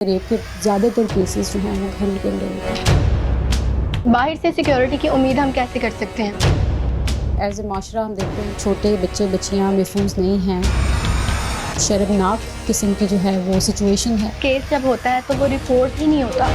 Rape के ज़्यादातर cases जो हैं वो घर के अंदर होते हैं। बाहर से सिक्योरिटी की उम्मीद हम कैसे कर सकते हैं? एज ए माशरा हम देखते हैं छोटे बच्चे बच्चियाँ महफूज नहीं हैं। शर्मनाक किस्म की जो है वो सिचुएशन है। केस जब होता है तो वो रिपोर्ट ही नहीं होता।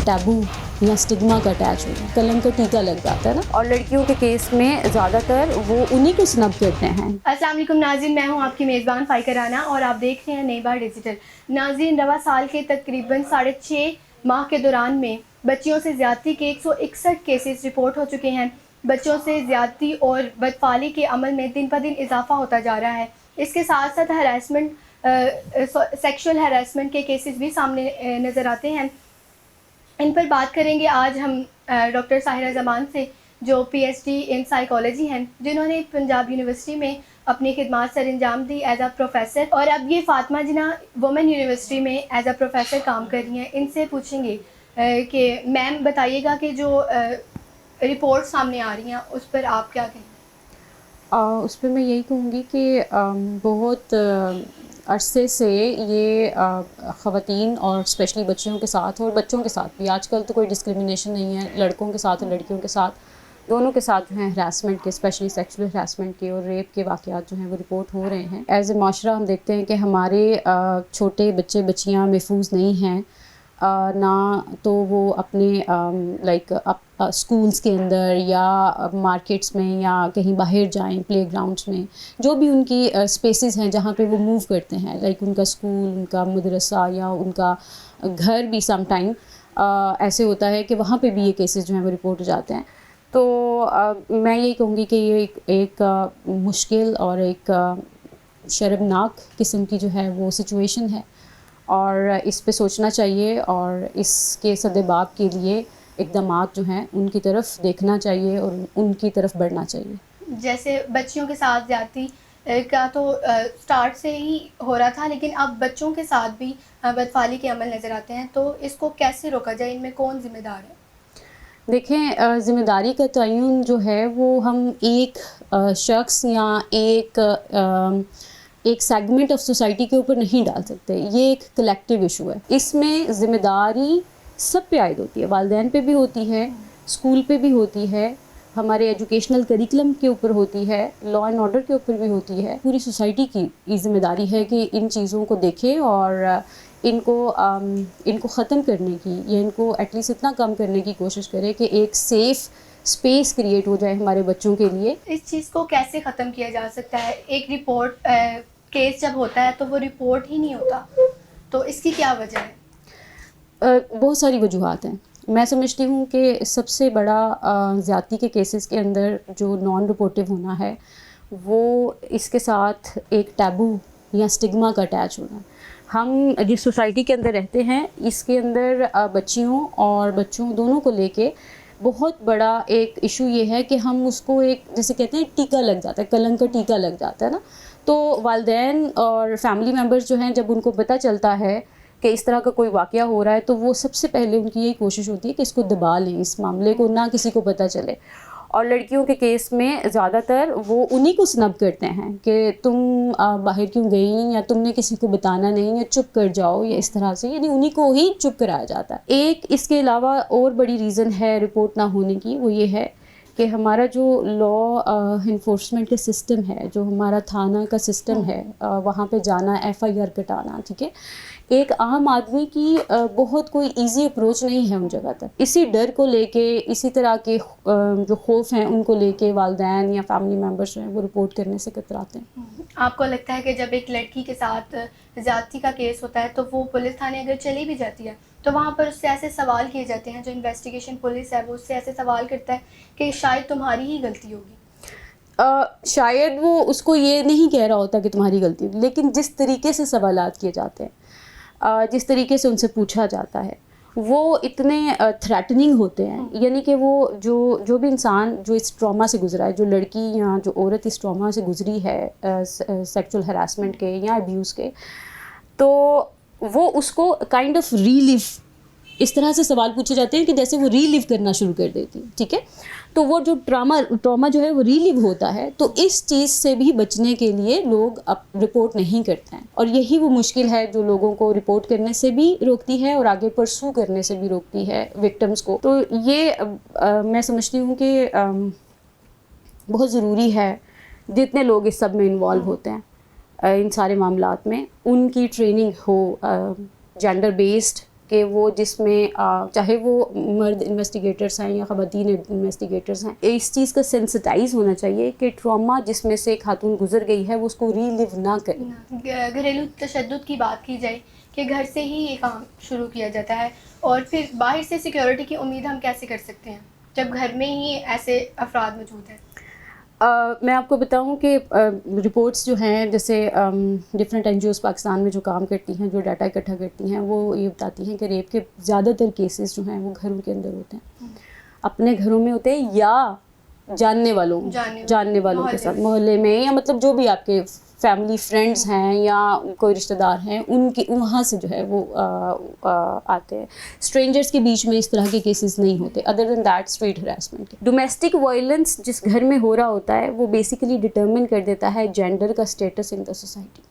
टैबू या स्टिग्मा का अटैच होता है, कलंक का टीका लग जाता है ना। और लड़कियों के केस में ज़्यादातर वो उन्हीं को स्नब करते हैं। अस्सलाम वालेकुम नाज़रीन, मैं हूं आपकी मेज़बान फ़ाइका राना और आप देख रहे हैं नई बार डिजिटल। नाज़रीन, रवा साल के तकरीबन 6.5 माह के दौरान में बच्चियों से ज़्यादती के 161 केसेस रिपोर्ट हो चुके हैं। बच्चों से ज़्यादती और बदफाली के अमल में दिन ब दिन इजाफा होता जा रहा है। इसके साथ साथ हरासमेंट, सेक्शुअल हरासमेंट के केसेस भी सामने नज़र आते हैं। इन पर बात करेंगे आज हम डॉक्टर साहिरा ज़मान से, जो पीएचडी इन साइकोलॉजी हैं, जिन्होंने पंजाब यूनिवर्सिटी में अपनी खिदमात सर अंजाम दी एज अ प्रोफेसर, और अब ये फातिमा जिन्ना वुमेन यूनिवर्सिटी में एज अ प्रोफेसर काम कर रही हैं। इनसे पूछेंगे कि मैम बताइएगा कि जो रिपोर्ट सामने आ रही हैं उस पर आप क्या कहें? उस पर मैं यही कहूँगी कि बहुत अरसे से ये ख़वातीन और स्पेशली बच्चियों के साथ और बच्चों के साथ भी, आजकल तो कोई डिस्क्रिमिनेशन नहीं है, लड़कों के साथ और लड़कियों के साथ दोनों के साथ जो है हरासमेंट के, स्पेशली सेक्सुअल हरासमेंट के और रेप के वाक़यात जो हैं वो रिपोर्ट हो रहे हैं। एज ए माशरा हम देखते हैं कि हमारे छोटे बच्चे बच्चियाँ महफूज नहीं हैं। ना तो वो अपने लाइक स्कूल्स के अंदर या मार्केट्स में या कहीं बाहर जाएं, प्लेग्राउंड्स में, जो भी उनकी स्पेसेस हैं जहाँ पे वो मूव करते हैं, लाइक उनका स्कूल, उनका मदरसा या उनका घर भी सम टाइम ऐसे होता है कि वहाँ पे भी ये केसेस जो हैं वो रिपोर्ट हो जाते हैं। तो मैं यही कहूँगी कि ये एक मुश्किल और एक शर्मनाक किस्म की जो है वो सिचुएशन है और इस पे सोचना चाहिए और इसके सद्देबाब के लिए इक़दामात जो हैं उनकी तरफ देखना चाहिए और उनकी तरफ बढ़ना चाहिए। जैसे बच्चियों के साथ ज़्यादती का तो स्टार्ट से ही हो रहा था, लेकिन अब बच्चों के साथ भी बदफाली के अमल नज़र आते हैं, तो इसको कैसे रोका जाए? इनमें कौन ज़िम्मेदार है? देखें, ज़िम्मेदारी का तयन जो है वो हम एक शख्स या एक सेगमेंट ऑफ सोसाइटी के ऊपर नहीं डाल सकते। ये एक कलेक्टिव इशू है। इसमें ज़िम्मेदारी सब पे आयद होती है, वालिदैन पे भी होती है, स्कूल पे भी होती है, हमारे एजुकेशनल करिकुलम के ऊपर होती है, लॉ एंड ऑर्डर के ऊपर भी होती है। पूरी सोसाइटी की ये ज़िम्मेदारी है कि इन चीज़ों को देखे और इनको ख़त्म करने की या इनको एटलीस्ट इतना कम करने की कोशिश करे कि एक सेफ़ स्पेस क्रिएट हो जाए हमारे बच्चों के लिए। इस चीज़ को कैसे ख़त्म किया जा सकता है? एक रिपोर्ट केस जब होता है तो वो रिपोर्ट ही नहीं होता, तो इसकी क्या वजह है? बहुत सारी वजूहात हैं। मैं समझती हूँ कि सबसे बड़ा ज़्यादती के केसेस के अंदर जो नॉन रिपोर्टिव होना है वो इसके साथ एक टैबू या स्टिग्मा का अटैच होना है। हम जिस सोसाइटी के अंदर रहते हैं इसके अंदर बच्चियों और बच्चों दोनों को लेके बहुत बड़ा एक इशू ये है कि हम उसको एक, जैसे कहते हैं, टीका लग जाता है, कलंक का टीका लग जाता है ना। तो वालिदैन और फैमिली मेम्बर्स जो हैं, जब उनको पता चलता है कि इस तरह का कोई वाक़या हो रहा है तो वो सबसे पहले उनकी यही कोशिश होती है कि इसको दबा लें, इस मामले को ना किसी को पता चले। और लड़कियों के केस में ज़्यादातर वो उन्हीं को स्नब करते हैं कि तुम बाहर क्यों गई, या तुमने किसी को बताना नहीं, या चुप कर जाओ, या इस तरह से, यानी उन्हीं को ही चुप कराया जाता है। एक इसके अलावा और बड़ी रीज़न है रिपोर्ट ना होने की, वो ये है कि हमारा जो लॉ इन्फोर्समेंट का सिस्टम है, जो हमारा थाना का सिस्टम है, वहाँ पे जाना, एफआईआर कटाना, ठीक है, एक आम आदमी की बहुत कोई इजी अप्रोच नहीं है उन जगह तक। इसी डर को लेके, इसी तरह के जो खौफ हैं उनको लेके वालिदैन या फैमिली मेम्बर्स हैं वो रिपोर्ट करने से कतराते हैं। आपको लगता है कि जब एक लड़की के साथ ज़्यादती का केस होता है तो वो पुलिस थाने अगर चली भी जाती है तो वहाँ पर उससे ऐसे सवाल किए जाते हैं, जो इन्वेस्टिगेशन पुलिस है वो उससे ऐसे सवाल करता है कि शायद तुम्हारी ही गलती होगी? शायद वो उसको ये नहीं कह रहा होता कि तुम्हारी गलती, लेकिन जिस तरीके से सवालात किए जाते हैं, जिस तरीके से उनसे पूछा जाता है, वो इतने थ्रेटनिंग होते हैं। यानी कि वो जो भी इंसान जो इस ट्रॉमा से गुजरा है, जो लड़की या जो औरत इस ट्रॉमा से गुजरी है, सेक्सुअल हरासमेंट के या अब्यूज़ के, तो वो उसको काइंड ऑफ रीलिव इस तरह से सवाल पूछे जाते हैं कि जैसे वो रीलिव करना शुरू कर देती है, ठीक है। तो वो जो ट्रॉमा जो है वो रीलिव होता है, तो इस चीज़ से भी बचने के लिए लोग अब रिपोर्ट नहीं करते हैं, और यही वो मुश्किल है जो लोगों को रिपोर्ट करने से भी रोकती है और आगे परसू करने से भी रोकती है विक्टिम्स को। तो ये मैं समझती हूँ कि बहुत ज़रूरी है जितने लोग इस सब में इन्वॉल्व होते हैं इन सारे मामलात में, उनकी ट्रेनिंग हो जेंडर बेस्ड, कि वो जिसमें चाहे वो मर्द इन्वेस्टिगेटर्स हैं या ख़वातीन इन्वेस्टिगेटर्स हैं, इस चीज़ का सेंसिटाइज होना चाहिए कि ट्रॉमा जिसमें से खातून गुजर गई है वो उसको रीलिव ना करे। घरेलू तशद्दुद की बात की जाए कि घर से ही ये काम शुरू किया जाता है, और फिर बाहर से सिक्योरिटी की उम्मीद हम कैसे कर सकते हैं जब घर में ही ऐसे अफराद मौजूद हैं? मैं आपको बताऊं कि रिपोर्ट्स जो हैं, जैसे डिफरेंट एनजीओज़ पाकिस्तान में जो काम करती हैं, जो डाटा इकट्ठा करती हैं, वो ये बताती हैं कि रेप के ज़्यादातर केसेस जो हैं वो घरों के अंदर होते हैं, अपने घरों में होते हैं या जानने वालों के साथ, मोहल्ले में, या मतलब जो भी आपके फैमिली फ्रेंड्स हैं या कोई रिश्तेदार हैं उनके वहाँ से जो है वो आते हैं। स्ट्रेंजर्स के बीच में इस तरह के केसेस नहीं होते, other than that street harassment के। डोमेस्टिक वायलेंस जिस घर में हो रहा होता है वो बेसिकली डिटर्मिन कर देता है जेंडर का status in the society.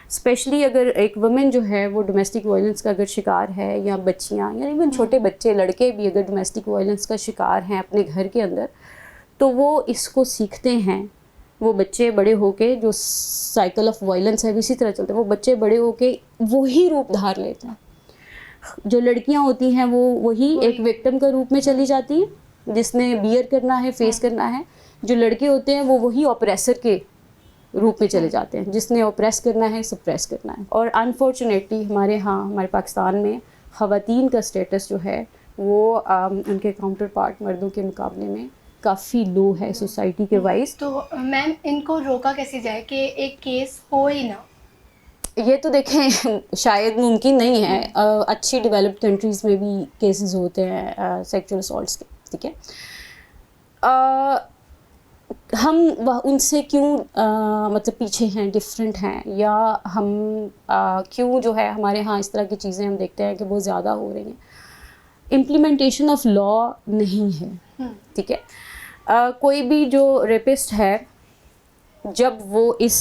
Specially अगर एक वुमेन जो है वो डोमेस्टिक वायलेंस का अगर शिकार है, या बच्चियाँ या इवन छोटे बच्चे, लड़के भी अगर डोमेस्टिक वायलेंस का शिकार हैं अपने घर के अंदर, तो वो इसको सीखते हैं। वो बच्चे बड़े होके, जो साइकिल ऑफ वायलेंस है इसी तरह चलता है, वो बच्चे बड़े होके वही रूप धार लेते हैं। जो लड़कियां होती हैं वो वही एक विक्टिम का रूप में चली जाती हैं जिसने बियर करना है, फेस करना है। जो लड़के होते हैं वो वही ऑपरेसर के रूप में चले जाते हैं जिसने ऑपरेस करना है, सप्रेस करना है। और अनफॉर्चुनेटली हमारे पाकिस्तान में ख़वातीन का स्टेटस जो है वो उनके काउंटर पार्ट मर्दों के मुकाबले में काफ़ी लो है सोसाइटी के वाइज। तो मैम इनको रोका कैसे जाए कि एक केस हो ही ना? ये तो देखें शायद मुमकिन नहीं है। अच्छी डेवलप्ड कंट्रीज़ में भी केसेस होते हैं सेक्सुअल असॉल्ट्स के, ठीक है। हम उनसे क्यों मतलब पीछे हैं, डिफरेंट हैं, या हम क्यों जो है हमारे यहाँ इस तरह की चीज़ें हम देखते हैं कि बहुत ज़्यादा हो रही हैं। इम्प्लीमेंटेशन ऑफ लॉ नहीं है, ठीक है। कोई भी जो रेपिस्ट है, जब वो इस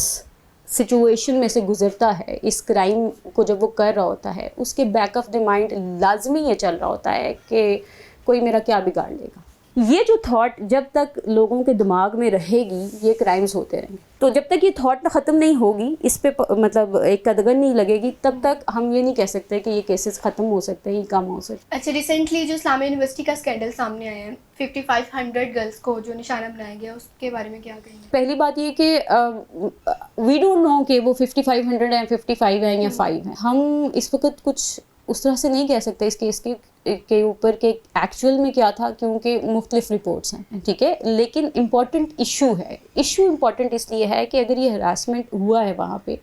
सिचुएशन में से गुज़रता है, इस क्राइम को जब वो कर रहा होता है, उसके बैक ऑफ द माइंड लाजमी ये चल रहा होता है कि कोई मेरा क्या बिगाड़ लेगा। ये जो थॉट जब तक लोगों के दिमाग में रहेगी, ये क्राइम्स होते रहेंगे। तो जब तक ये थॉट ख़त्म नहीं होगी, इस पे मतलब एक कदगन नहीं लगेगी, तब तक हम ये नहीं कह सकते कि ये केसेस ख़त्म हो सकते हैं, ये कम हो सकते हैं। अच्छा, रिसेंटली जो इस्लामिया यूनिवर्सिटी का स्कैंडल सामने आया है, 5500 गर्ल्स को जो निशाना बनाया गया, उसके बारे में क्या कहेंगे? पहली बात ये कि वी डोंट नो कि वो 5500 हैं, 55 हैं या 5 हैं। हम इस वक्त कुछ उस तरह से नहीं कह सकते इस केस के ऊपर के एक्चुअल में क्या था, क्योंकि मुख्तलिफ रिपोर्ट्स हैं, ठीक है। लेकिन इम्पॉर्टेंट इशू है। इशू इम्पॉर्टेंट इसलिए है कि अगर ये हरासमेंट हुआ है वहाँ पे,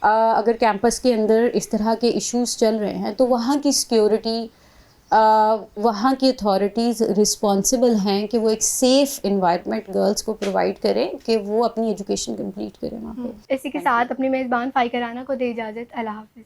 अगर कैंपस के अंदर इस तरह के इश्यूज चल रहे हैं, तो वहाँ की सिक्योरिटी, वहाँ की अथॉरिटीज़ रिस्पॉन्सिबल हैं कि वो एक सेफ़ इन्वायरमेंट गर्ल्स को प्रोवाइड करें कि वो अपनी एजुकेशन कंप्लीट करें वहाँ पे। इसी के साथ अपनी मेज़बान फ़ाइका राना को दे इजाज़त। अल्लाह हाफ़िज़।